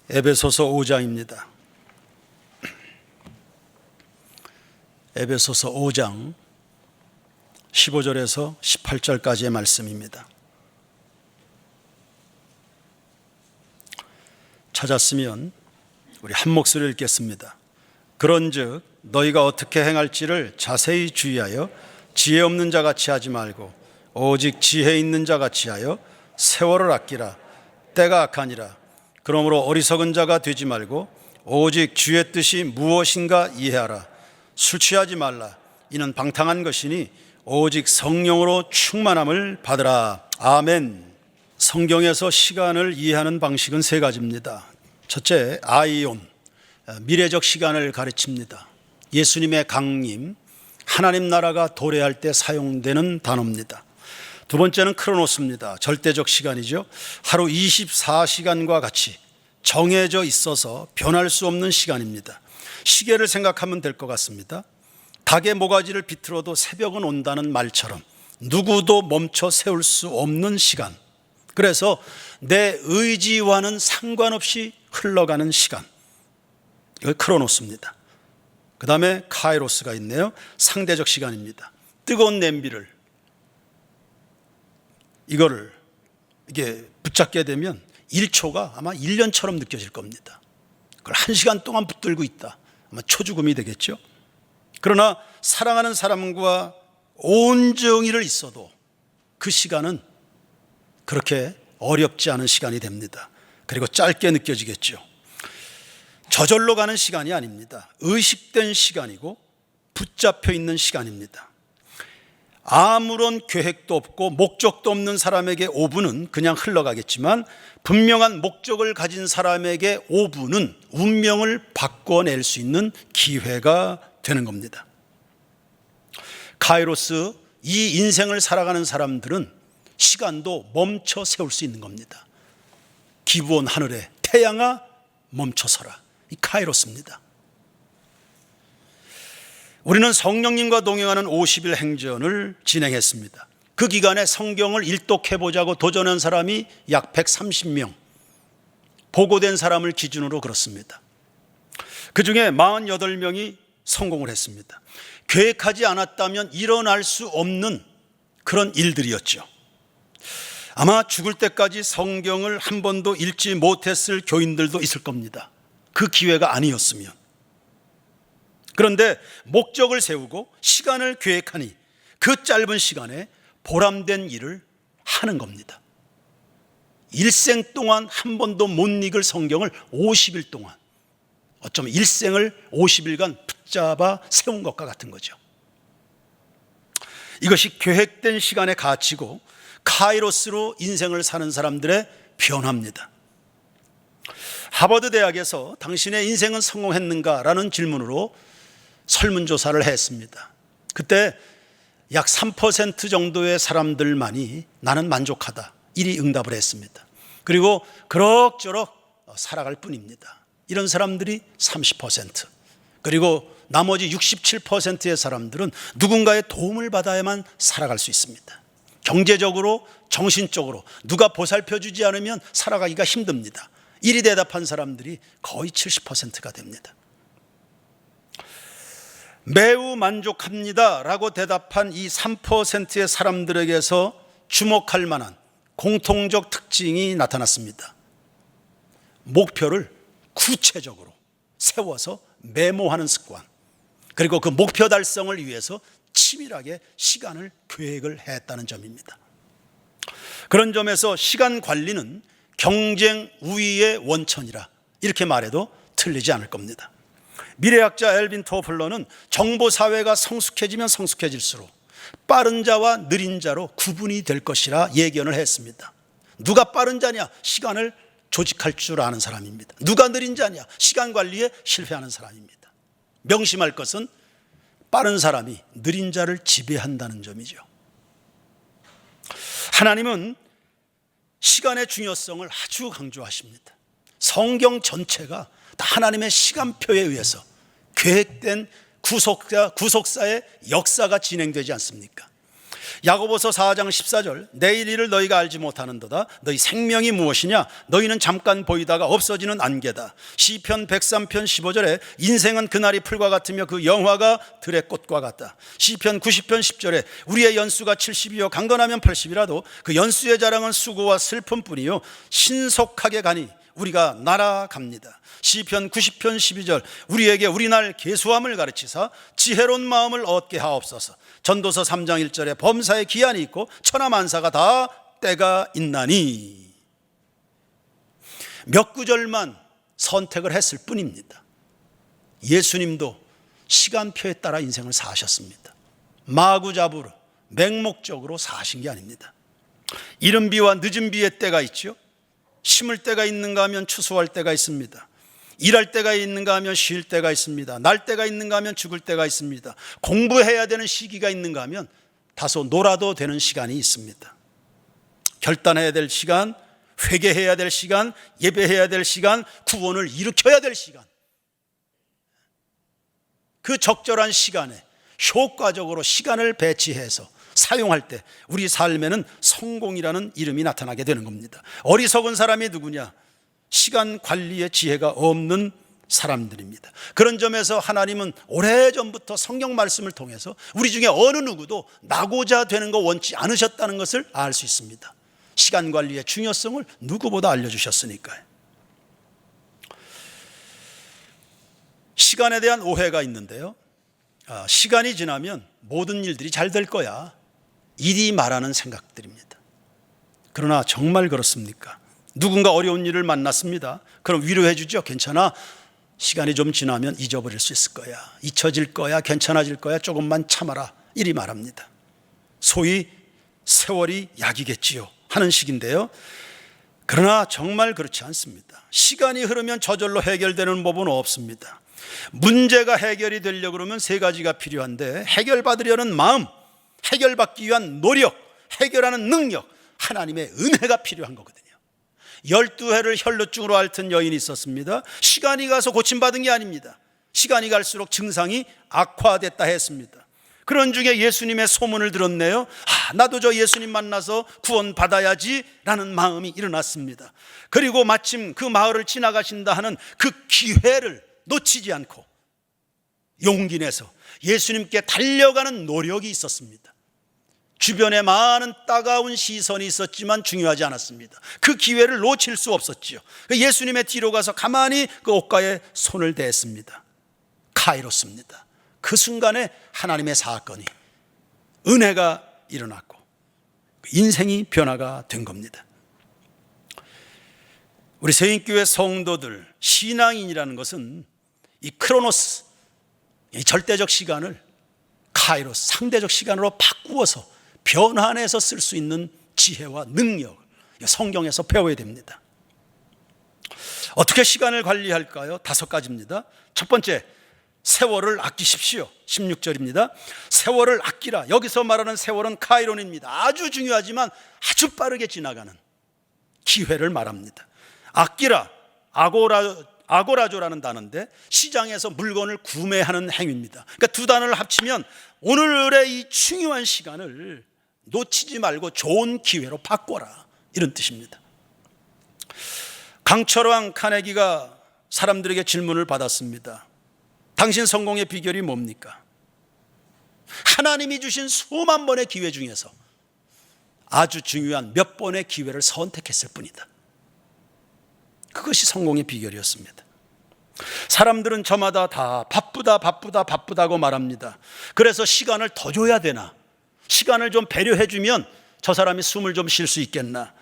에베소서 5장입니다. 에베소서 5장 15절에서 18절까지의 말씀입니다. 찾았으면 우리 한 목소리를 읽겠습니다. 그런즉 너희가 어떻게 행할지를 자세히 주의하여 지혜 없는 자같이 하지 말고 오직 지혜 있는 자같이 하여 세월을 아끼라. 때가 악하니라. 그러므로 어리석은 자가 되지 말고 오직 주의 뜻이 무엇인가 이해하라. 술 취하지 말라. 이는 방탕한 것이니 오직 성령으로 충만함을 받으라. 아멘. 성경에서 시간을 이해하는 방식은 세 가지입니다. 첫째, 아이온, 미래적 시간을 가르칩니다. 예수님의 강림, 하나님 나라가 도래할 때 사용되는 단어입니다. 두 번째는 크로노스입니다. 절대적 시간이죠. 하루 24시간과 같이 정해져 있어서 변할 수 없는 시간입니다. 시계를 생각하면 될 것 같습니다. 닭의 모가지를 비틀어도 새벽은 온다는 말처럼 누구도 멈춰 세울 수 없는 시간, 그래서 내 의지와는 상관없이 흘러가는 시간, 이걸 크로노스입니다. 그 다음에 카이로스가 있네요. 상대적 시간입니다. 뜨거운 냄비를 이게 붙잡게 되면 1초가 아마 1년처럼 느껴질 겁니다. 그걸 1시간 동안 붙들고 있다, 아마 초죽음이 되겠죠. 그러나 사랑하는 사람과 온정이를 있어도 그 시간은 그렇게 어렵지 않은 시간이 됩니다. 그리고 짧게 느껴지겠죠. 저절로 가는 시간이 아닙니다. 의식된 시간이고 붙잡혀 있는 시간입니다. 아무런 계획도 없고 목적도 없는 사람에게 5분은 그냥 흘러가겠지만 분명한 목적을 가진 사람에게 5분은 운명을 바꿔낼 수 있는 기회가 되는 겁니다. 카이로스, 이 인생을 살아가는 사람들은 시간도 멈춰 세울 수 있는 겁니다. 기브온 하늘에 태양아 멈춰서라, 이 카이로스입니다. 우리는 성령님과 동행하는 50일 행전을 진행했습니다. 그 기간에 성경을 일독해보자고 도전한 사람이 약 130명, 보고된 사람을 기준으로 그렇습니다. 그 중에 48명이 성공을 했습니다. 계획하지 않았다면 일어날 수 없는 그런 일들이었죠. 아마 죽을 때까지 성경을 한 번도 읽지 못했을 교인들도 있을 겁니다. 그 기회가 아니었으면. 그런데 목적을 세우고 시간을 계획하니 그 짧은 시간에 보람된 일을 하는 겁니다. 일생 동안 한 번도 못 읽을 성경을 50일 동안, 어쩌면 일생을 50일간 붙잡아 세운 것과 같은 거죠. 이것이 계획된 시간의 가치고 카이로스로 인생을 사는 사람들의 변화입니다. 하버드 대학에서 당신의 인생은 성공했는가라는 질문으로 설문조사를 했습니다. 그때 약 3% 정도의 사람들만이 나는 만족하다, 이리 응답을 했습니다. 그리고 그럭저럭 살아갈 뿐입니다. 이런 사람들이 30%, 그리고 나머지 67%의 사람들은 누군가의 도움을 받아야만 살아갈 수 있습니다. 경제적으로, 정신적으로 누가 보살펴주지 않으면 살아가기가 힘듭니다. 이리 대답한 사람들이 거의 70%가 됩니다. 매우 만족합니다 라고 대답한 이 3%의 사람들에게서 주목할 만한 공통적 특징이 나타났습니다. 목표를 구체적으로 세워서 메모하는 습관, 그리고 그 목표 달성을 위해서 치밀하게 시간을 계획을 했다는 점입니다. 그런 점에서 시간 관리는 경쟁 우위의 원천이라 이렇게 말해도 틀리지 않을 겁니다. 미래학자 엘빈 토플러는 정보사회가 성숙해지면 성숙해질수록 빠른 자와 느린 자로 구분이 될 것이라 예견을 했습니다. 누가 빠른 자냐? 시간을 조직할 줄 아는 사람입니다. 누가 느린 자냐? 시간 관리에 실패하는 사람입니다. 명심할 것은 빠른 사람이 느린 자를 지배한다는 점이죠. 하나님은 시간의 중요성을 아주 강조하십니다. 성경 전체가 다 하나님의 시간표에 의해서 계획된 구속사의 역사가 진행되지 않습니까? 야고보서 4장 14절, 내일 일을 너희가 알지 못하는도다. 너희 생명이 무엇이냐? 너희는 잠깐 보이다가 없어지는 안개다. 시편 103편 15절에 인생은 그날이 풀과 같으며 그 영화가 들의 꽃과 같다. 시편 90편 10절에 우리의 연수가 70이요 강건하면 80이라도 그 연수의 자랑은 수고와 슬픔뿐이요 신속하게 가니 우리가 날아갑니다. 시편 90편 12절, 우리에게 우리날 계수함을 가르치사 지혜로운 마음을 얻게 하옵소서. 전도서 3장 1절에 범사에 기한이 있고 천하만사가 다 때가 있나니. 몇 구절만 선택을 했을 뿐입니다. 예수님도 시간표에 따라 인생을 사셨습니다. 마구잡이로 맹목적으로 사신 게 아닙니다. 이른 비와 늦은 비의 때가 있죠. 심을 때가 있는가 하면 추수할 때가 있습니다. 일할 때가 있는가 하면 쉴 때가 있습니다. 날 때가 있는가 하면 죽을 때가 있습니다. 공부해야 되는 시기가 있는가 하면 다소 놀아도 되는 시간이 있습니다. 결단해야 될 시간, 회개해야 될 시간, 예배해야 될 시간, 구원을 일으켜야 될 시간, 그 적절한 시간에 효과적으로 시간을 배치해서 사용할 때 우리 삶에는 성공이라는 이름이 나타나게 되는 겁니다. 어리석은 사람이 누구냐? 시간 관리의 지혜가 없는 사람들입니다. 그런 점에서 하나님은 오래전부터 성경 말씀을 통해서 우리 중에 어느 누구도 나고자 되는 거 원치 않으셨다는 것을 알 수 있습니다. 시간 관리의 중요성을 누구보다 알려주셨으니까요. 시간에 대한 오해가 있는데요, 시간이 지나면 모든 일들이 잘 될 거야, 이리 말하는 생각들입니다. 그러나 정말 그렇습니까? 누군가 어려운 일을 만났습니다. 그럼 위로해 주죠. 괜찮아, 시간이 좀 지나면 잊어버릴 수 있을 거야, 잊혀질 거야, 괜찮아질 거야, 조금만 참아라, 이리 말합니다. 소위 세월이 약이겠지요 하는 식인데요, 그러나 정말 그렇지 않습니다. 시간이 흐르면 저절로 해결되는 법은 없습니다. 문제가 해결이 되려고 그러면 세 가지가 필요한데, 해결받으려는 마음, 해결받기 위한 노력, 해결하는 능력, 하나님의 은혜가 필요한 거거든요. 12해를 혈루증으로 앓던 여인이 있었습니다. 시간이 가서 고침받은 게 아닙니다. 시간이 갈수록 증상이 악화됐다 했습니다. 그런 중에 예수님의 소문을 들었네요. 나도 저 예수님 만나서 구원 받아야지 라는 마음이 일어났습니다. 그리고 마침 그 마을을 지나가신다 하는 그 기회를 놓치지 않고 용기 내서 예수님께 달려가는 노력이 있었습니다. 주변에 많은 따가운 시선이 있었지만 중요하지 않았습니다. 그 기회를 놓칠 수 없었지요. 예수님의 뒤로 가서 가만히 그 옷가에 손을 댔습니다. 카이로스입니다. 그 순간에 하나님의 사건이, 은혜가 일어났고 인생이 변화가 된 겁니다. 우리 세인교회 성도들, 신앙인이라는 것은 이 크로노스, 이 절대적 시간을 카이로스, 상대적 시간으로 바꾸어서 변환해서 쓸 수 있는 지혜와 능력을 성경에서 배워야 됩니다. 어떻게 시간을 관리할까요? 5가지입니다. 첫 번째, 세월을 아끼십시오. 16절입니다. 세월을 아끼라. 여기서 말하는 세월은 카이론입니다. 아주 중요하지만 아주 빠르게 지나가는 기회를 말합니다. 아끼라, 아고라조라는 단어인데 시장에서 물건을 구매하는 행위입니다. 그러니까 두 단어를 합치면 오늘의 이 중요한 시간을 놓치지 말고 좋은 기회로 바꿔라, 이런 뜻입니다. 강철왕 카네기가 사람들에게 질문을 받았습니다. 당신 성공의 비결이 뭡니까? 하나님이 주신 수만 번의 기회 중에서 아주 중요한 몇 번의 기회를 선택했을 뿐이다. 그것이 성공의 비결이었습니다. 사람들은 저마다 다 바쁘다고 말합니다. 그래서 시간을 더 줘야 되나, 시간을 좀 배려해 주면 저 사람이 숨을 좀 쉴 수 있겠나.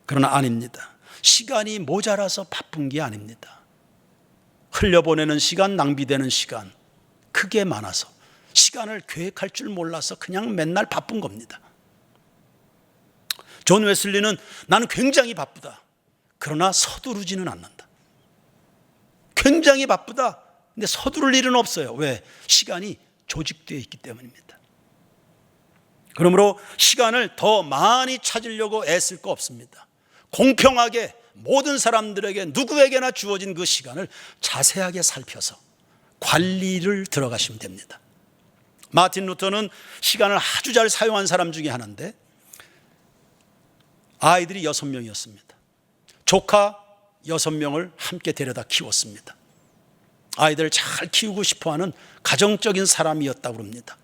그러나 아닙니다. 시간이 모자라서 바쁜 게 아닙니다. 흘려보내는 시간, 낭비되는 시간 크게 많아서 시간을 계획할 줄 몰라서 그냥 맨날 바쁜 겁니다. 존 웨슬리는 나는 굉장히 바쁘다, 그러나 서두르지는 않는다. 굉장히 바쁘다, 근데 서두를 일은 없어요. 왜? 시간이 조직되어 있기 때문입니다. 그러므로 시간을 더 많이 찾으려고 애쓸 거 없습니다. 공평하게 모든 사람들에게 누구에게나 주어진 그 시간을 자세하게 살펴서 관리를 들어가시면 됩니다. 마틴 루터는 시간을 아주 잘 사용한 사람 중에 하나인데 아이들이 6명이었습니다. 조카 6명을 함께 데려다 키웠습니다. 아이들을 잘 키우고 싶어하는 가정적인 사람이었다고 합니다.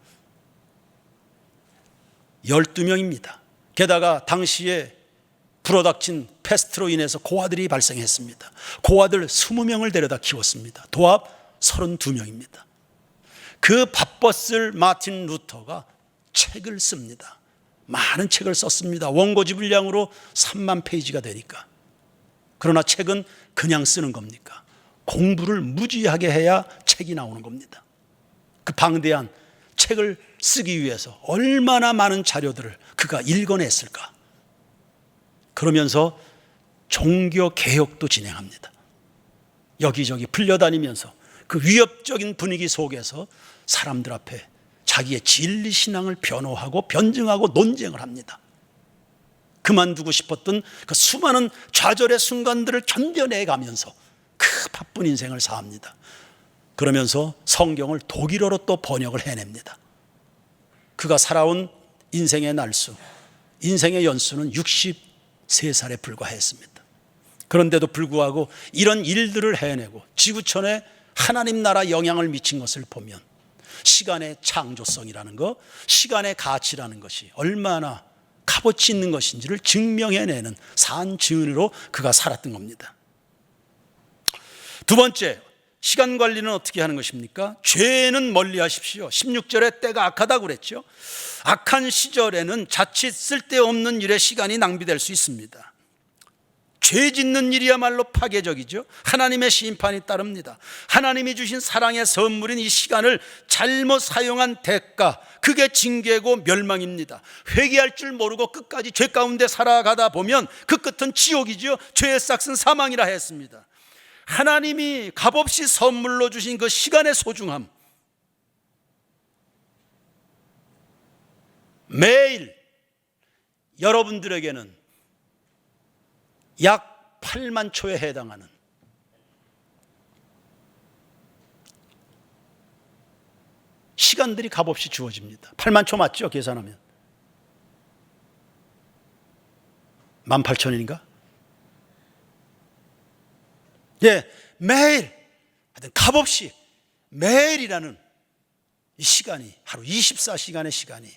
12명입니다. 게다가 당시에 불어닥친 패스트로 인해서 고아들이 발생했습니다. 고아들 20명을 데려다 키웠습니다. 도합 32명입니다. 그 바빴을 마틴 루터가 책을 씁니다. 많은 책을 썼습니다. 원고지 분량으로 3만 페이지가 되니까. 그러나 책은 그냥 쓰는 겁니까? 공부를 무지하게 해야 책이 나오는 겁니다. 그 방대한 책을 쓰기 위해서 얼마나 많은 자료들을 그가 읽어냈을까? 그러면서 종교 개혁도 진행합니다. 여기저기 풀려다니면서 그 위협적인 분위기 속에서 사람들 앞에 자기의 진리 신앙을 변호하고 변증하고 논쟁을 합니다. 그만두고 싶었던 그 수많은 좌절의 순간들을 견뎌내 가면서 그 바쁜 인생을 사합니다. 그러면서 성경을 독일어로 또 번역을 해냅니다. 그가 살아온 인생의 날수, 인생의 연수는 63살에 불과했습니다. 그런데도 불구하고 이런 일들을 해내고 지구촌에 하나님 나라 영향을 미친 것을 보면 시간의 창조성이라는 것, 시간의 가치라는 것이 얼마나 값어치 있는 것인지를 증명해내는 산 증인으로 그가 살았던 겁니다. 두 번째, 시간 관리는 어떻게 하는 것입니까? 죄는 멀리 하십시오. 16절에 때가 악하다고 그랬죠. 악한 시절에는 자칫 쓸데없는 일에 시간이 낭비될 수 있습니다. 죄 짓는 일이야말로 파괴적이죠. 하나님의 심판이 따릅니다. 하나님이 주신 사랑의 선물인 이 시간을 잘못 사용한 대가, 그게 징계고 멸망입니다. 회개할 줄 모르고 끝까지 죄 가운데 살아가다 보면 그 끝은 지옥이죠. 죄의 싹은 사망이라 했습니다. 하나님이 값없이 선물로 주신 그 시간의 소중함, 매일 여러분들에게는 약 8만 초에 해당하는 시간들이 값없이 주어집니다. 8만 초 맞죠? 계산하면 18,000인가? 예, 매일 값없이 매일이라는 이 시간이, 하루 24시간의 시간이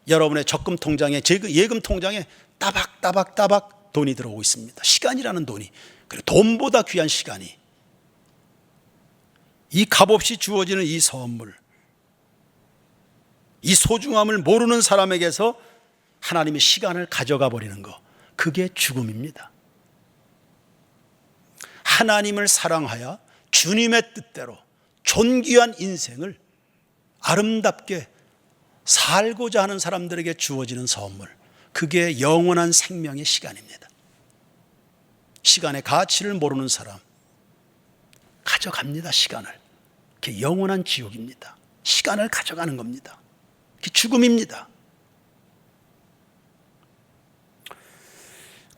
여러분의 적금 통장에, 예금 통장에 따박따박 돈이 들어오고 있습니다. 시간이라는 돈이, 그리고 돈보다 귀한 시간이, 이 값없이 주어지는 이 선물, 이 소중함을 모르는 사람에게서 하나님의 시간을 가져가 버리는 것, 그게 죽음입니다. 하나님을 사랑하여 주님의 뜻대로 존귀한 인생을 아름답게 살고자 하는 사람들에게 주어지는 선물, 그게 영원한 생명의 시간입니다. 시간의 가치를 모르는 사람 가져갑니다. 시간을. 그게 영원한 지옥입니다. 시간을 가져가는 겁니다. 그게 죽음입니다.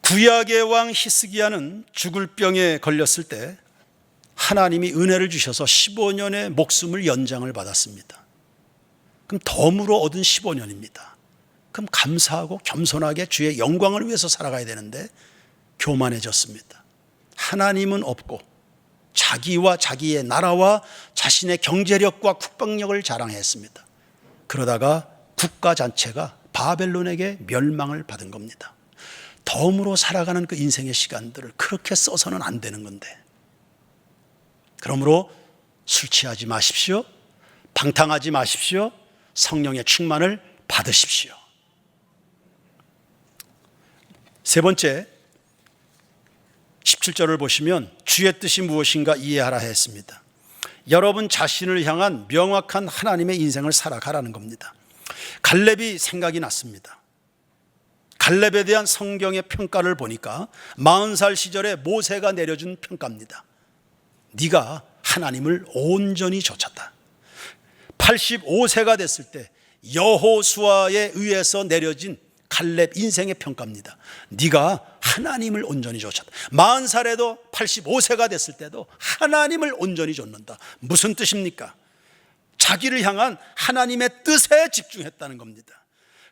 구약의 왕 히스기야는 죽을 병에 걸렸을 때 하나님이 은혜를 주셔서 15년의 목숨을 연장을 받았습니다. 그럼 덤으로 얻은 15년입니다. 그럼 감사하고 겸손하게 주의 영광을 위해서 살아가야 되는데 교만해졌습니다. 하나님은 없고 자기와 자기의 나라와 자신의 경제력과 국방력을 자랑했습니다. 그러다가 국가 자체가 바벨론에게 멸망을 받은 겁니다. 덤으로 살아가는 그 인생의 시간들을 그렇게 써서는 안 되는 건데, 그러므로 술 취하지 마십시오. 방탕하지 마십시오. 성령의 충만을 받으십시오. 세 번째, 17절을 보시면 주의 뜻이 무엇인가 이해하라 했습니다. 여러분 자신을 향한 명확한 하나님의 인생을 살아가라는 겁니다. 갈렙이 생각이 났습니다. 갈렙에 대한 성경의 평가를 보니까 40살 시절에 모세가 내려준 평가입니다. 네가 하나님을 온전히 좇았다. 85세가 됐을 때 여호수아에 의해서 내려진 갈렙 인생의 평가입니다. 네가 하나님을 온전히 좇았다. 40살에도 85세가 됐을 때도 하나님을 온전히 좇는다. 무슨 뜻입니까? 자기를 향한 하나님의 뜻에 집중했다는 겁니다.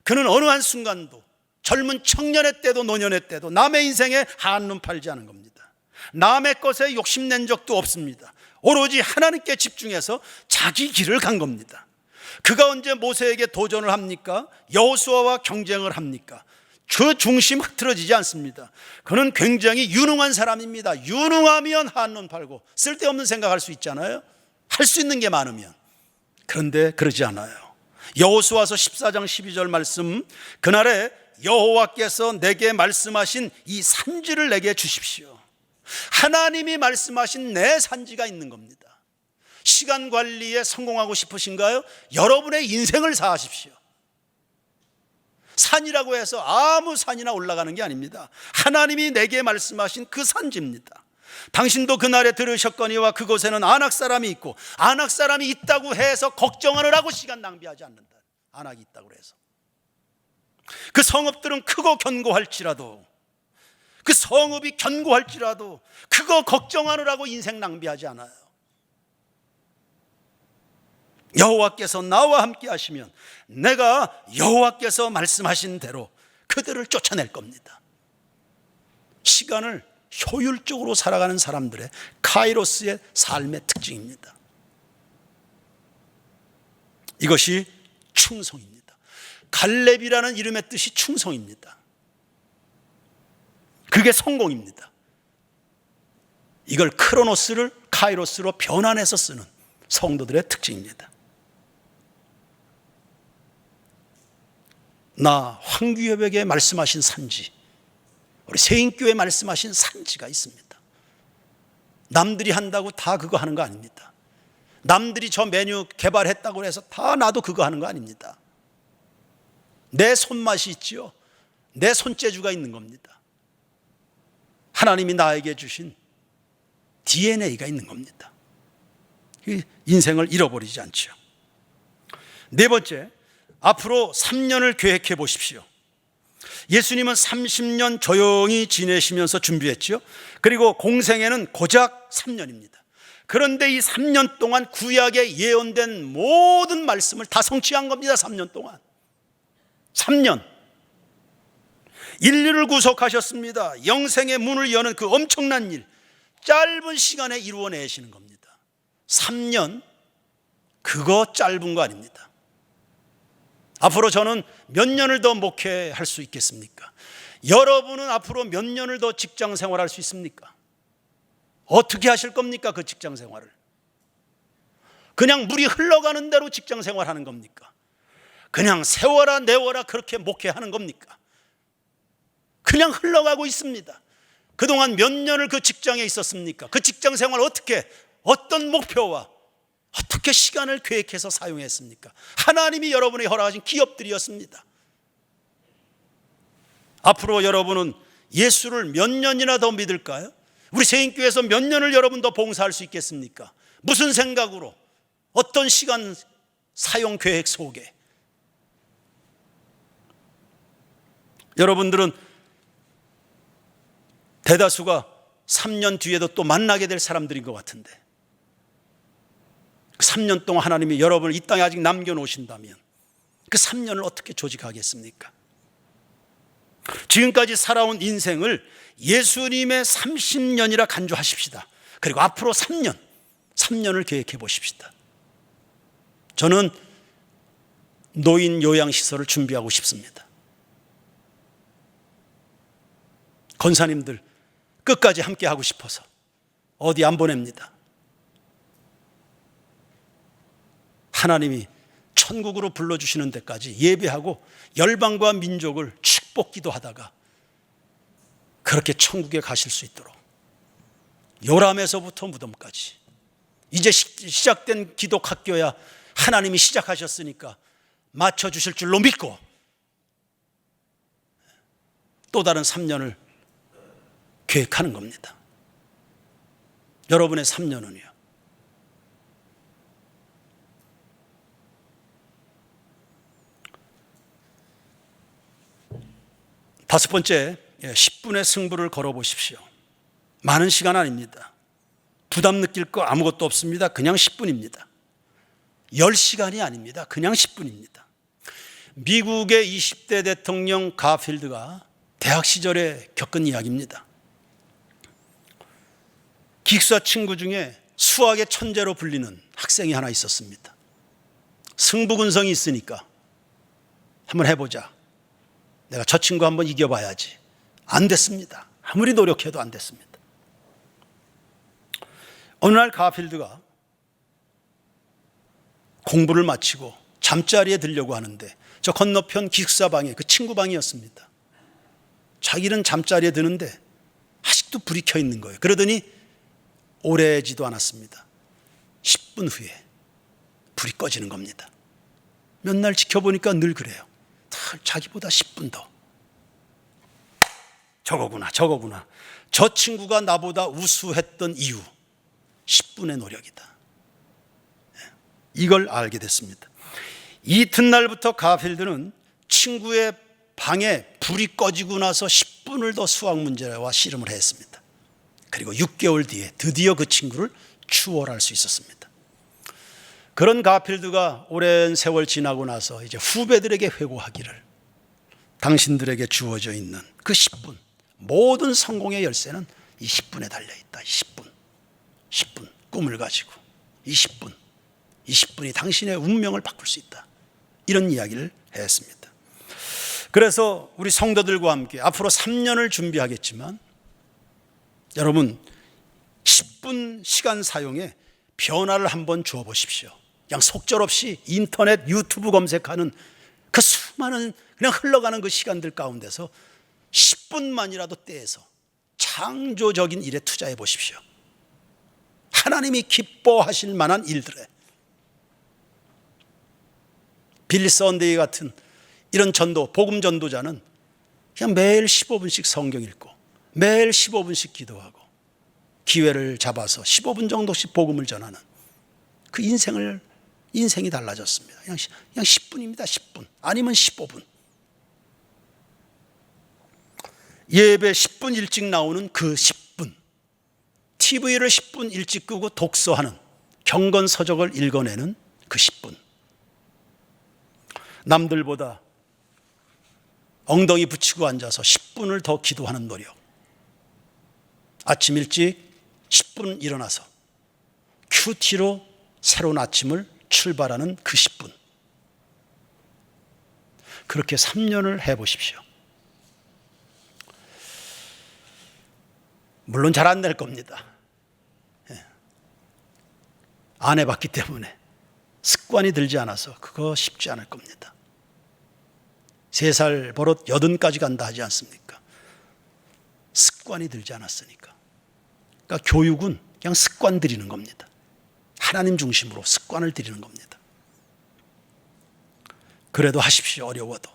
그는 어느 한순간도, 젊은 청년의 때도 노년의 때도 남의 인생에 한눈 팔지 않은 겁니다. 남의 것에 욕심낸 적도 없습니다. 오로지 하나님께 집중해서 자기 길을 간 겁니다. 그가 언제 모세에게 도전을 합니까? 여호수아와 경쟁을 합니까? 그 중심 흐트러지지 않습니다. 그는 굉장히 유능한 사람입니다. 유능하면 한눈 팔고 쓸데없는 생각할 수 있잖아요. 할 수 있는 게 많으면. 그런데 그러지 않아요. 여호수아서 14장 12절 말씀, 그날에 여호와께서 내게 말씀하신 이 산지를 내게 주십시오. 하나님이 말씀하신 내 산지가 있는 겁니다. 시간 관리에 성공하고 싶으신가요? 여러분의 인생을 사하십시오. 산이라고 해서 아무 산이나 올라가는 게 아닙니다. 하나님이 내게 말씀하신 그 산지입니다. 당신도 그날에 들으셨거니와 그곳에는 안악 사람이 있고, 안악 사람이 있다고 해서 걱정을 하고 시간 낭비하지 않는다. 안악이 있다고 해서 그 성읍들은 크고 견고할지라도, 그 성읍이 견고할지라도 그거 걱정하느라고 인생 낭비하지 않아요. 여호와께서 나와 함께 하시면 내가 여호와께서 말씀하신 대로 그들을 쫓아낼 겁니다. 시간을 효율적으로 살아가는 사람들의 카이로스의 삶의 특징입니다. 이것이 충성입니다. 갈렙이라는 이름의 뜻이 충성입니다. 그게 성공입니다. 이걸 크로노스를 카이로스로 변환해서 쓰는 성도들의 특징입니다. 나 황규엽에게 말씀하신 산지, 우리 세인교회 말씀하신 산지가 있습니다. 남들이 한다고 다 그거 하는 거 아닙니다. 남들이 저 메뉴 개발했다고 해서 다 나도 그거 하는 거 아닙니다. 내 손맛이 있지요. 내 손재주가 있는 겁니다. 하나님이 나에게 주신 DNA가 있는 겁니다. 인생을 잃어버리지 않죠. 네 번째, 앞으로 3년을 계획해 보십시오. 예수님은 30년 조용히 지내시면서 준비했죠. 그리고 공생애는 고작 3년입니다. 그런데 이 3년 동안 구약에 예언된 모든 말씀을 다 성취한 겁니다. 3년 동안. 3년. 인류를 구속하셨습니다. 영생의 문을 여는 그 엄청난 일, 짧은 시간에 이루어내시는 겁니다. 3년, 그거 짧은 거 아닙니다. 앞으로 저는 몇 년을 더 목회할 수 있겠습니까? 여러분은 앞으로 몇 년을 더 직장 생활할 수 있습니까? 어떻게 하실 겁니까? 그 직장 생활을 그냥 물이 흘러가는 대로 직장 생활하는 겁니까? 그냥 세워라 내워라 그렇게 목회하는 겁니까? 그냥 흘러가고 있습니다. 그동안 몇 년을 그 직장에 있었습니까? 그 직장 생활 어떻게, 어떤 목표와 어떻게 시간을 계획해서 사용했습니까? 하나님이 여러분에게 허락하신 기업들이었습니다. 앞으로 여러분은 예수를 몇 년이나 더 믿을까요? 우리 세인교회에서 몇 년을 여러분 더 봉사할 수 있겠습니까? 무슨 생각으로, 어떤 시간 사용 계획 속에? 여러분들은 대다수가 3년 뒤에도 또 만나게 될 사람들인 것 같은데, 3년 동안 하나님이 여러분을 이 땅에 아직 남겨놓으신다면 그 3년을 어떻게 조직하겠습니까? 지금까지 살아온 인생을 예수님의 30년이라 간주하십시다. 그리고 앞으로 3년을 계획해 보십시다. 저는 노인 요양시설을 준비하고 싶습니다. 권사님들 끝까지 함께 하고 싶어서 어디 안 보냅니다. 하나님이 천국으로 불러주시는 데까지 예배하고 열방과 민족을 축복기도 하다가 그렇게 천국에 가실 수 있도록, 요람에서부터 무덤까지 이제 시작된 기독학교야 하나님이 시작하셨으니까 맞춰주실 줄로 믿고 또 다른 3년을 계획하는 겁니다. 여러분의 3년은요, 다섯 번째, 10분의 승부를 걸어보십시오. 많은 시간 아닙니다. 부담 느낄 거 아무것도 없습니다. 그냥 10분입니다. 10시간이 아닙니다. 그냥 10분입니다. 미국의 20대 대통령 가필드가 대학 시절에 겪은 이야기입니다. 기숙사 친구 중에 수학의 천재로 불리는 학생이 하나 있었습니다. 승부근성이 있으니까 한번 해보자. 내가 저 친구 한번 이겨봐야지. 안 됐습니다. 아무리 노력해도 안 됐습니다. 어느 날 가필드가 공부를 마치고 잠자리에 들려고 하는데 저 건너편 기숙사 방에 그 친구 방이었습니다. 자기는 잠자리에 드는데 아직도 불이 켜 있는 거예요. 그러더니 오래지도 않았습니다. 10분 후에 불이 꺼지는 겁니다. 몇 날 지켜보니까 늘 그래요. 자기보다 10분 더. 저거구나. 저 친구가 나보다 우수했던 이유, 10분의 노력이다. 이걸 알게 됐습니다. 이튿날부터 가필드는 친구의 방에 불이 꺼지고 나서 10분을 더 수학 문제와 씨름을 했습니다. 그리고 6개월 뒤에 드디어 그 친구를 추월할 수 있었습니다. 그런 가필드가 오랜 세월 지나고 나서 이제 후배들에게 회고하기를, 당신들에게 주어져 있는 그 10분, 모든 성공의 열쇠는 이 10분에 달려있다. 10분 꿈을 가지고 이 10분이 당신의 운명을 바꿀 수 있다. 이런 이야기를 했습니다. 그래서 우리 성도들과 함께 앞으로 3년을 준비하겠지만 여러분 10분 시간 사용에 변화를 한번 주어 보십시오. 그냥 속절없이 인터넷 유튜브 검색하는 그 수많은 그냥 흘러가는 그 시간들 가운데서 10분만이라도 떼서 창조적인 일에 투자해 보십시오. 하나님이 기뻐하실 만한 일들에, 빌리 선데이 같은 이런 전도, 복음 전도자는 그냥 매일 15분씩 성경 읽고 매일 15분씩 기도하고 기회를 잡아서 15분 정도씩 복음을 전하는 그 인생이 달라졌습니다. 그냥 10분입니다. 10분 아니면 15분. 예배 10분 일찍 나오는 그 10분, TV를 10분 일찍 끄고 독서하는, 경건서적을 읽어내는 그 10분, 남들보다 엉덩이 붙이고 앉아서 10분을 더 기도하는 노력, 아침 일찍 10분 일어나서 큐티로 새로운 아침을 출발하는 그 10분, 그렇게 3년을 해보십시오. 물론 잘 안 될 겁니다. 안 해봤기 때문에 습관이 들지 않아서 그거 쉽지 않을 겁니다. 3살 버릇 80까지 간다 하지 않습니까? 습관이 들지 않았으니까. 그러니까 교육은 그냥 습관 들이는 겁니다. 하나님 중심으로 습관을 들이는 겁니다. 그래도 하십시오. 어려워도.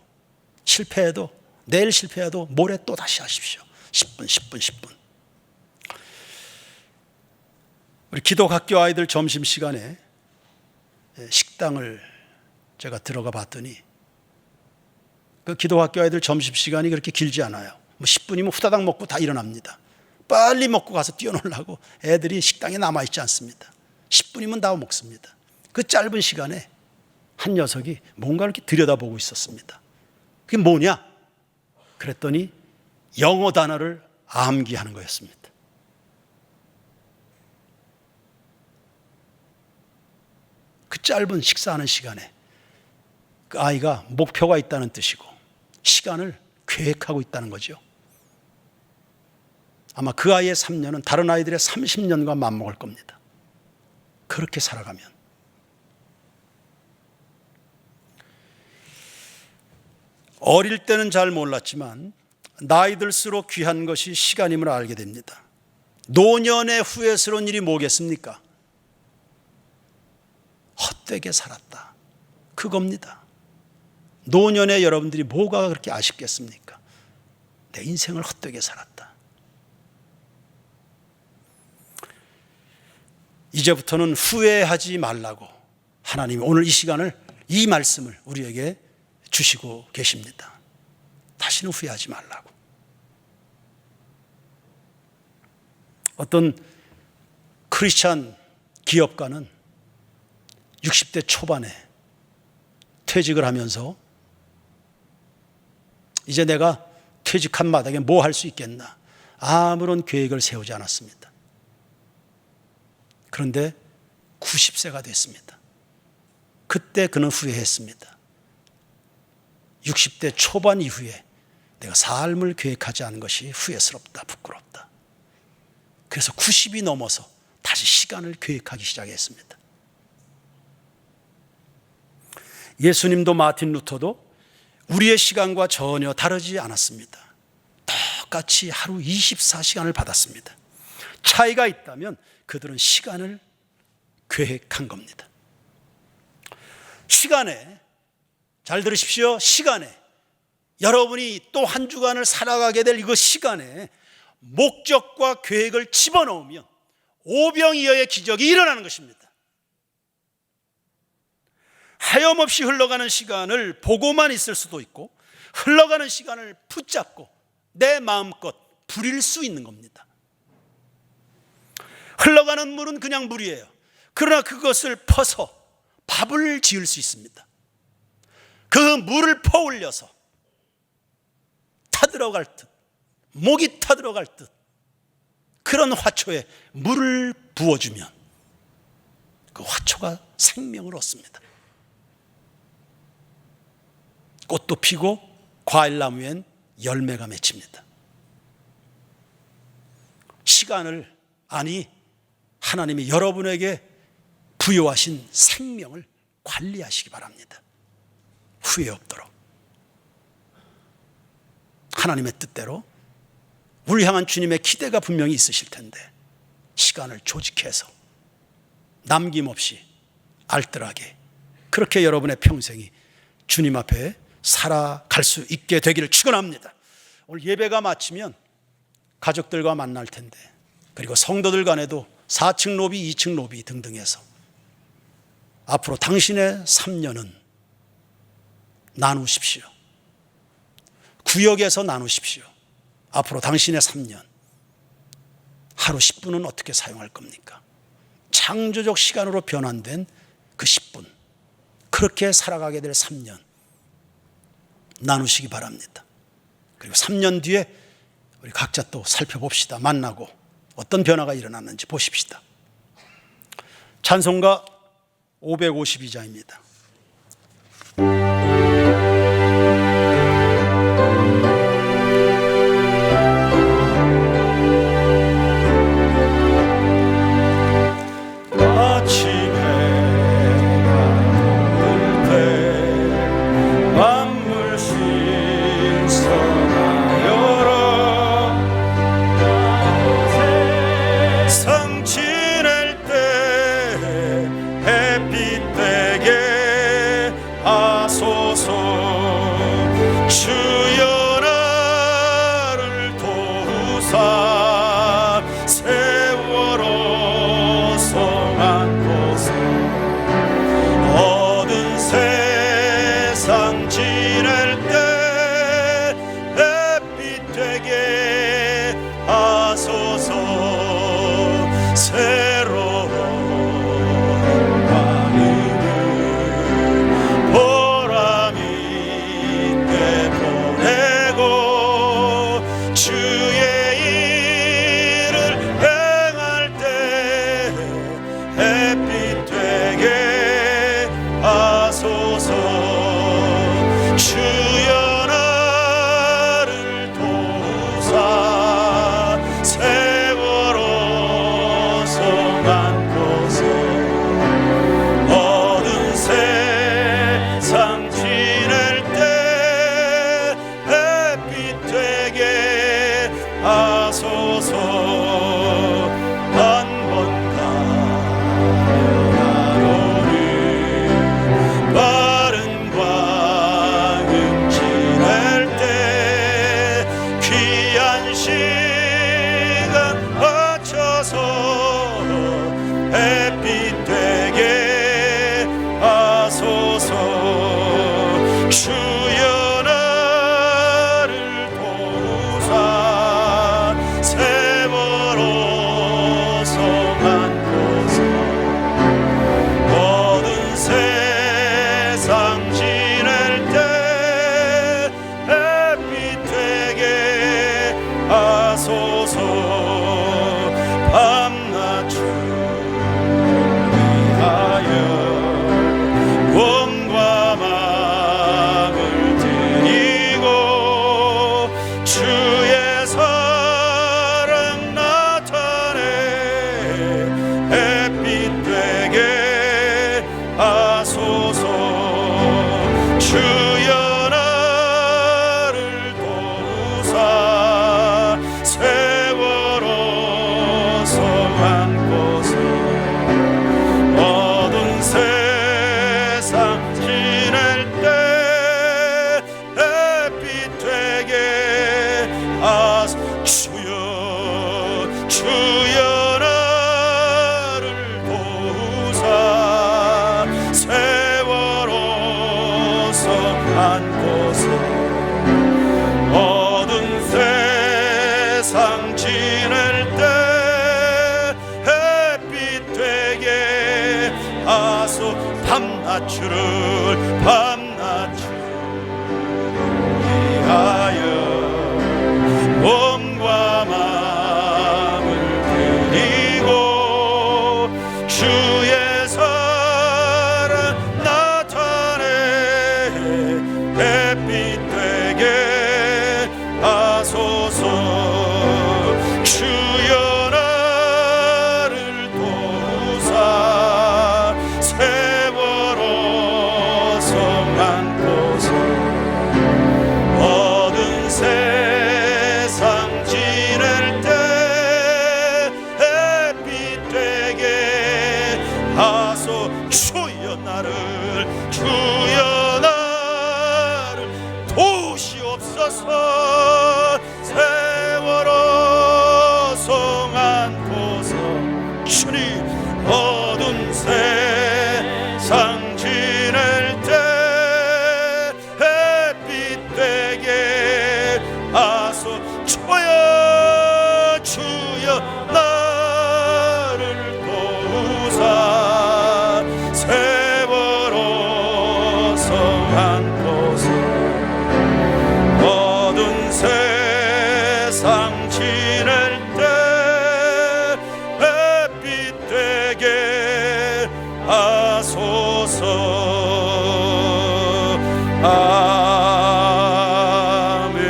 실패해도, 내일 실패해도 모레 또 다시 하십시오. 10분. 우리 기독학교 아이들 점심시간에 식당을 제가 들어가 봤더니 그 기독학교 아이들 점심시간이 그렇게 길지 않아요. 10분이면 후다닥 먹고 다 일어납니다. 빨리 먹고 가서 뛰어놀라고 애들이 식당에 남아있지 않습니다. 10분이면 다 먹습니다. 그 짧은 시간에 한 녀석이 뭔가 이렇게 들여다보고 있었습니다. 그게 뭐냐? 그랬더니 영어 단어를 암기하는 거였습니다. 그 짧은 식사하는 시간에 그 아이가 목표가 있다는 뜻이고 시간을 계획하고 있다는 거죠. 아마 그 아이의 3년은 다른 아이들의 30년과 맞먹을 겁니다. 그렇게 살아가면. 어릴 때는 잘 몰랐지만 나이 들수록 귀한 것이 시간임을 알게 됩니다. 노년의 후회스러운 일이 뭐겠습니까? 헛되게 살았다. 그겁니다. 노년에 여러분들이 뭐가 그렇게 아쉽겠습니까? 내 인생을 헛되게 살았다. 이제부터는 후회하지 말라고 하나님이 오늘 이 시간을, 이 말씀을 우리에게 주시고 계십니다. 다시는 후회하지 말라고. 어떤 크리스찬 기업가는 60대 초반에 퇴직을 하면서 이제 내가 퇴직한 마당에 뭐 할 수 있겠나, 아무런 계획을 세우지 않았습니다. 그런데 90세가 됐습니다. 그때 그는 후회했습니다. 60대 초반 이후에 내가 삶을 계획하지 않은 것이 후회스럽다, 부끄럽다. 그래서 90이 넘어서 다시 시간을 계획하기 시작했습니다. 예수님도 마틴 루터도 우리의 시간과 전혀 다르지 않았습니다. 똑같이 하루 24시간을 받았습니다. 차이가 있다면 그들은 시간을 계획한 겁니다. 시간에, 잘 들으십시오. 시간에, 여러분이 또 한 주간을 살아가게 될 이거 시간에 목적과 계획을 집어넣으면 오병이어의 기적이 일어나는 것입니다. 하염없이 흘러가는 시간을 보고만 있을 수도 있고, 흘러가는 시간을 붙잡고 내 마음껏 부릴 수 있는 겁니다. 흘러가는 물은 그냥 물이에요. 그러나 그것을 퍼서 밥을 지을 수 있습니다. 그 물을 퍼올려서 타들어갈 듯, 목이 타들어갈 듯 그런 화초에 물을 부어주면 그 화초가 생명을 얻습니다. 꽃도 피고 과일나무엔 열매가 맺힙니다. 시간을, 아니 하나님이 여러분에게 부여하신 생명을 관리하시기 바랍니다. 후회 없도록 하나님의 뜻대로 우리 향한 주님의 기대가 분명히 있으실 텐데, 시간을 조직해서 남김없이 알뜰하게 그렇게 여러분의 평생이 주님 앞에 살아갈 수 있게 되기를 축원합니다. 오늘 예배가 마치면 가족들과 만날 텐데, 그리고 성도들 간에도 4층 로비, 2층 로비 등등 해서 앞으로 당신의 3년은 나누십시오. 구역에서 나누십시오. 앞으로 당신의 3년 하루 10분은 어떻게 사용할 겁니까? 창조적 시간으로 변환된 그 10분, 그렇게 살아가게 될 3년 나누시기 바랍니다. 그리고 3년 뒤에 우리 각자 또 살펴봅시다. 만나고 어떤 변화가 일어났는지 보십시다. 찬송가 552자입니다. 주여 나를 도우사 밤낮주를 위하여 몸과 마음을 드리고 주의 사랑 나타내 햇빛 되게 하소서. 주여 나를 도우사 세월호 성 안고서 어두운 세상 지낼 때 햇빛 되게 하소. 주여 나를 도우시옵소서. 세월호 성 안고서 주님 어두운 세상 지낼 때 햇빛 되게 하소. 주여 나를 도우사 세월호 성 안고서 어두운 세상 지낼 때 햇빛 되게 하소서. 아멘.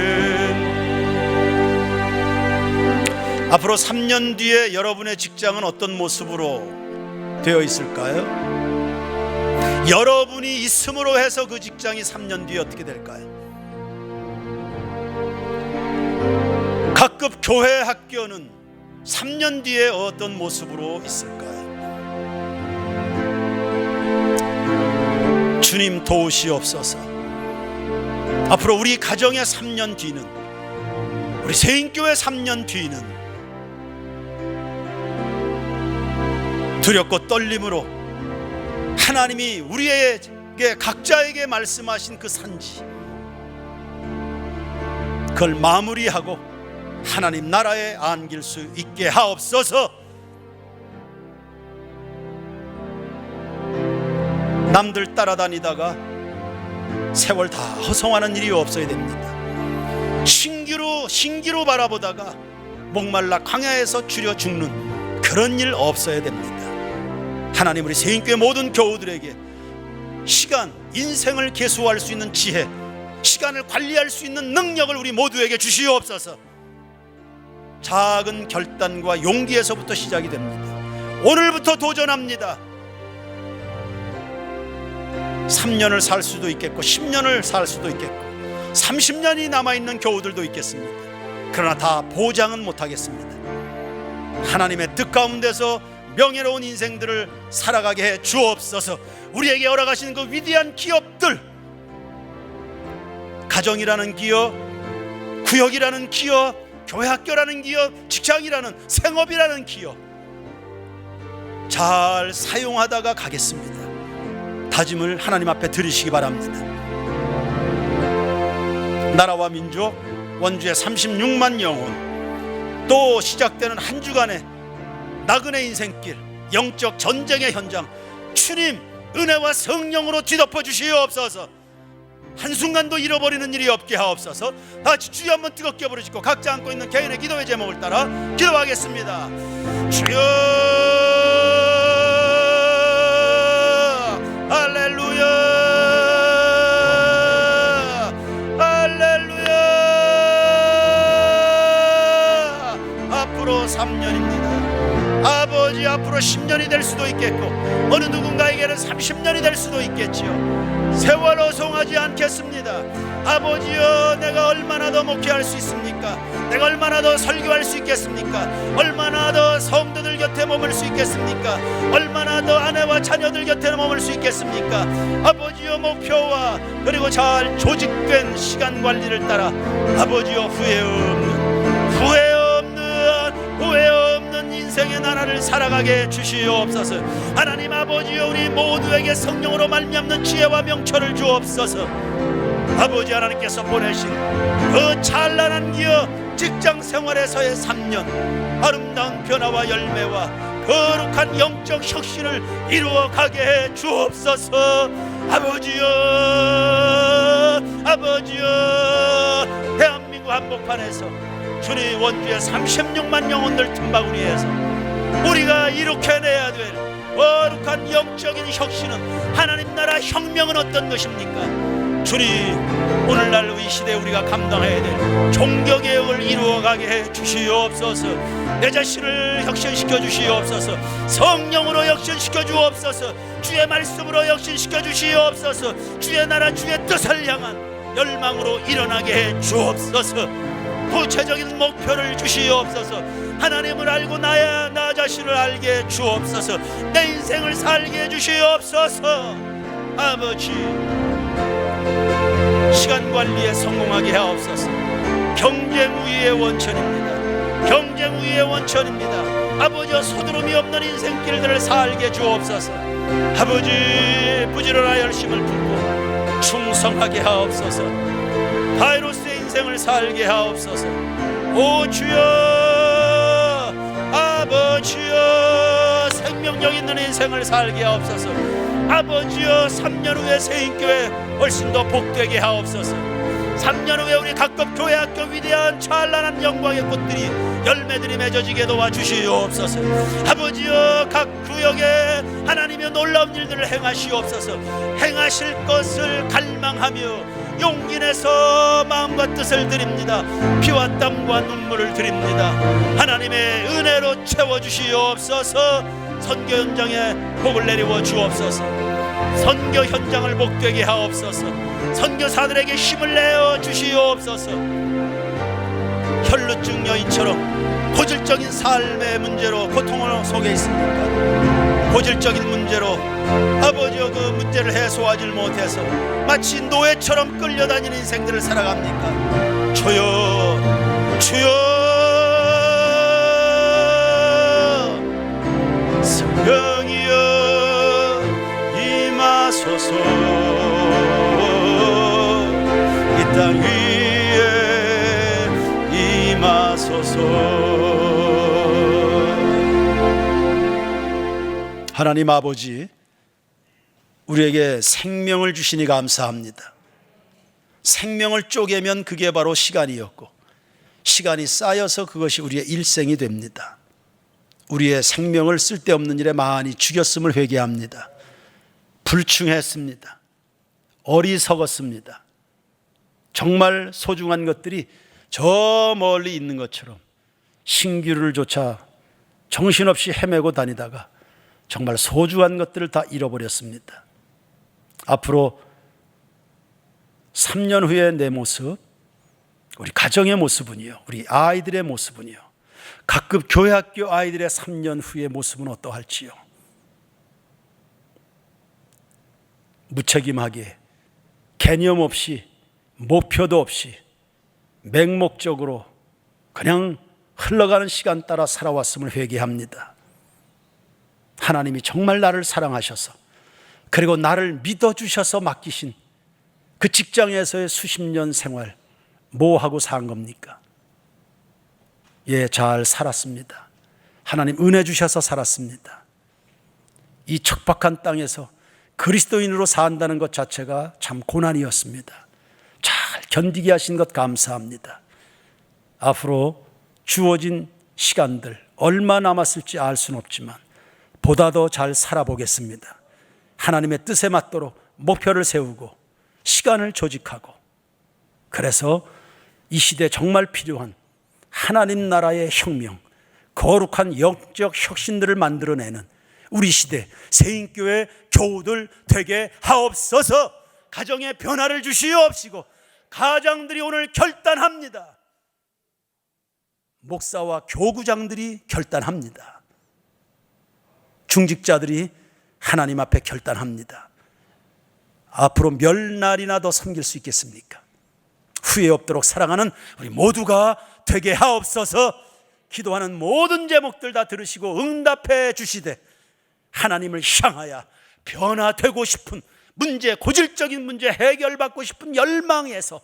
앞으로 3년 뒤에 여러분의 직장은 어떤 모습으로 되어 있을까요? 여러분이 있음으로 해서 그 직장이 3년 뒤에 어떻게 될까요? 각급 교회 학교는 3년 뒤에 어떤 모습으로 있을까요? 주님 도우시옵소서. 앞으로 우리 가정의 3년 뒤는, 우리 세인교회 3년 뒤는 두렵고 떨림으로 하나님이 우리에게 각자에게 말씀하신 그 산지, 그걸 마무리하고 하나님 나라에 안길 수 있게 하옵소서. 남들 따라다니다가 세월 다 허송하는 일이 없어야 됩니다. 신기루 바라보다가 목말라 광야에서 주려 죽는 그런 일 없어야 됩니다. 하나님 우리 세인교회 모든 교우들에게 시간, 인생을 계수할 수 있는 지혜, 시간을 관리할 수 있는 능력을 우리 모두에게 주시옵소서. 작은 결단과 용기에서부터 시작이 됩니다. 오늘부터 도전합니다. 3년을 살 수도 있겠고 10년을 살 수도 있겠고 30년이 남아있는 교우들도 있겠습니다. 그러나 다 보장은 못하겠습니다. 하나님의 뜻 가운데서 명예로운 인생들을 살아가게 해 주옵소서. 우리에게 허락하시는 그 위대한 기업들, 가정이라는 기업, 구역이라는 기업, 교회학교라는 기업, 직장이라는, 생업이라는 기업 잘 사용하다가 가겠습니다. 다짐을 하나님 앞에 드리시기 바랍니다. 나라와 민족, 원주의 36만 영혼, 또 시작되는 한 주간의 나그네 인생길, 영적 전쟁의 현장, 주님 은혜와 성령으로 뒤덮어 주시옵소서. 한순간도 잃어버리는 일이 없게 하옵소서. 다같이 주여 한번 뜨겁게 부르시고 각자 안고 있는 개인의 기도의 제목을 따라 기도하겠습니다. 주여 할렐루야 할렐루야. 앞으로 3년입니다. 아버지, 앞으로 10년이 될 수도 있겠고 어느 누군가에게는 30년이 될 수도 있겠지요. 세월 허송하지 않겠습니다. 아버지여, 내가 얼마나 더 목회할 수 있습니까? 내가 얼마나 더 설교할 수 있겠습니까? 얼마나 더 성도들 곁에 머물 수 있겠습니까? 얼마나 더 아내와 자녀들 곁에 머물 수 있겠습니까? 아버지여, 목표와 그리고 잘 조직된 시간 관리를 따라 아버지여, 후회 없는 인생의 나라를 살아가게 주시옵소서. 하나님 아버지여, 우리 모두에게 성령으로 말미암는 지혜와 명철을 주옵소서. 아버지, 하나님께서 보내신 그 찬란한 기업 직장 생활에서의 3년, 아름다운 변화와 열매와 거룩한 영적 혁신을 이루어가게 해 주옵소서. 아버지여, 아버지여, 대한민국 한복판에서 주님 원주의 36만 영혼들 틈바구니에서 우리가 이룩해내야 될 거룩한 영적인 혁신은, 하나님 나라 혁명은 어떤 것입니까? 주님, 오늘날 이 시대에 우리가 감당해야 될 종교개혁을 이루어가게 해 주시옵소서. 내 자신을 혁신시켜 주시옵소서. 성령으로 혁신시켜 주옵소서. 주의 말씀으로 혁신시켜 주시옵소서. 주의 나라 주의 뜻을 향한 열망으로 일어나게 해 주옵소서. 구체적인 목표를 주시옵소서. 하나님을 알고 나 자신을 알게 해 주옵소서. 내 인생을 살게 해 주시옵소서. 아버지, 시간 관리에 성공하게 하옵소서. 경쟁 우위의 원천입니다. 경쟁 우위의 원천입니다. 아버지와 소드름이 없는 인생길들을 살게 주옵소서. 아버지, 부지런한 열심을 품고 충성하게 하옵소서. 바이러스의 인생을 살게 하옵소서. 오 주여, 아버지여, 생명력 있는 인생을 살게 하옵소서. 아버지여, 3년 후에 세인교회 훨씬 더 복되게 하옵소서. 3년 후에 우리 각급 교회학교 위대한 찬란한 영광의 꽃들이 열매들이 맺어지게 도와주시옵소서. 아버지여, 각 구역에 하나님의 놀라운 일들을 행하시옵소서. 행하실 것을 갈망하며 용기 내서 마음과 뜻을 드립니다. 피와 땀과 눈물을 드립니다. 하나님의 은혜로 채워주시옵소서. 선교 현장에 복을 내리워 주옵소서. 선교 현장을 복되게 하옵소서. 선교사들에게 힘을 내어 주시옵소서. 혈루증 여인처럼 고질적인 삶의 문제로 고통을 속에 있습니까? 고질적인 문제로 아버지여, 그 문제를 해소하지 못해서 마치 노예처럼 끌려다니는 인생들을 살아갑니까? 주여, 주여, 성령이여 임하소서. 이 땅 위에 임하소서. 하나님 아버지, 우리에게 생명을 주시니 감사합니다. 생명을 쪼개면 그게 바로 시간이었고, 시간이 쌓여서 그것이 우리의 일생이 됩니다. 우리의 생명을 쓸데없는 일에 많이 죽였음을 회개합니다. 불충했습니다. 어리석었습니다. 정말 소중한 것들이 저 멀리 있는 것처럼 신기루를 쫓아 정신없이 헤매고 다니다가 정말 소중한 것들을 다 잃어버렸습니다. 앞으로 3년 후에 내 모습, 우리 가정의 모습은요, 우리 아이들의 모습은요, 각급 교회학교 아이들의 3년 후의 모습은 어떠할지요? 무책임하게, 개념 없이, 목표도 없이 맹목적으로 그냥 흘러가는 시간 따라 살아왔음을 회개합니다. 하나님이 정말 나를 사랑하셔서, 그리고 나를 믿어주셔서 맡기신 그 직장에서의 수십 년 생활 뭐 하고 산 겁니까? 예, 잘 살았습니다. 하나님 은혜 주셔서 살았습니다. 이 척박한 땅에서 그리스도인으로 산다는 것 자체가 참 고난이었습니다. 잘 견디게 하신 것 감사합니다. 앞으로 주어진 시간들 얼마 남았을지 알 수는 없지만 보다 더 잘 살아보겠습니다. 하나님의 뜻에 맞도록 목표를 세우고 시간을 조직하고, 그래서 이 시대에 정말 필요한 하나님 나라의 혁명, 거룩한 영적 혁신들을 만들어내는 우리 시대 세인교회 교우들 되게 하옵소서. 가정의 변화를 주시옵시고, 가장들이 오늘 결단합니다. 목사와 교구장들이 결단합니다. 중직자들이 하나님 앞에 결단합니다. 앞으로 몇 날이나 더 섬길 수 있겠습니까? 후회 없도록 사랑하는 우리 모두가 되게 하옵소서. 기도하는 모든 제목들 다 들으시고 응답해 주시되, 하나님을 향하여 변화되고 싶은 문제, 고질적인 문제 해결받고 싶은 열망에서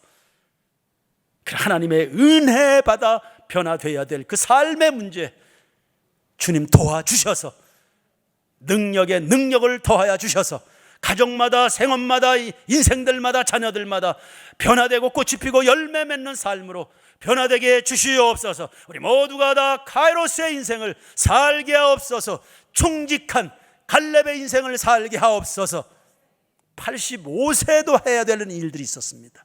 하나님의 은혜 받아 변화되어야 될 그 삶의 문제, 주님 도와주셔서 능력에 능력을 더하여 주셔서 가정마다 생업마다 인생들마다 자녀들마다 변화되고 꽃이 피고 열매 맺는 삶으로 변화되게 해 주시옵소서. 우리 모두가 다 카이로스의 인생을 살게 하옵소서. 충직한 갈렙의 인생을 살게 하옵소서. 85세도 해야 되는 일들이 있었습니다.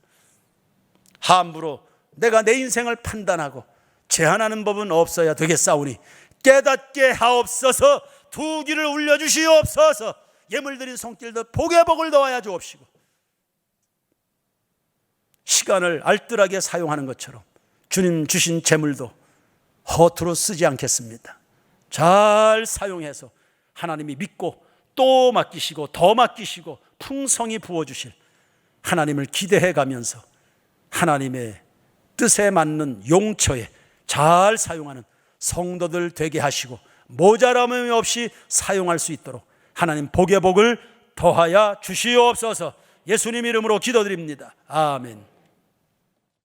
함부로 내가 내 인생을 판단하고 제한하는 법은 없어야 되겠사오니 깨닫게 하옵소서. 두 귀를 울려주시옵소서. 예물 드린 손길도 복의 복을 더하여 주옵시고 시간을 알뜰하게 사용하는 것처럼 주님 주신 재물도 허투루 쓰지 않겠습니다. 잘 사용해서 하나님이 믿고 또 맡기시고 더 맡기시고 풍성히 부어주실 하나님을 기대해 가면서 하나님의 뜻에 맞는 용처에 잘 사용하는 성도들 되게 하시고 모자람이 없이 사용할 수 있도록 하나님 복의 복을 더하여 주시옵소서. 예수님 이름으로 기도드립니다. 아멘.